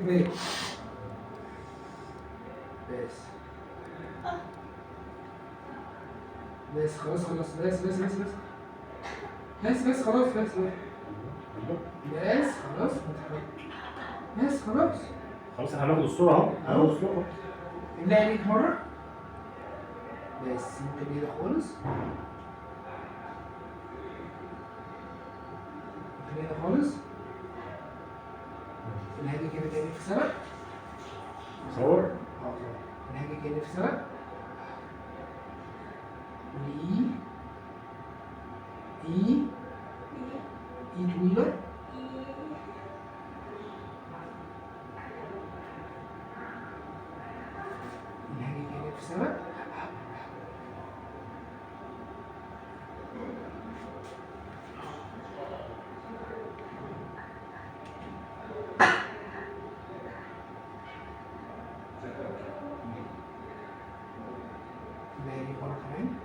بريك. بس بس خلاص خلاص بس بس بس بس بس بس خلاص بس بس بس خلاص بس خلاص. خلاص احنا هناخد الصورة اهو، هناخد الصورة اهو. املأ عينيك مرة. بس انت كده خالص. انت كده خالص. الهادي كده تاني في سبق. صور. اه الهادي كده في سبق. لي اي اي طويلة. الهادي كده في سبق. الهادي مرة كمان.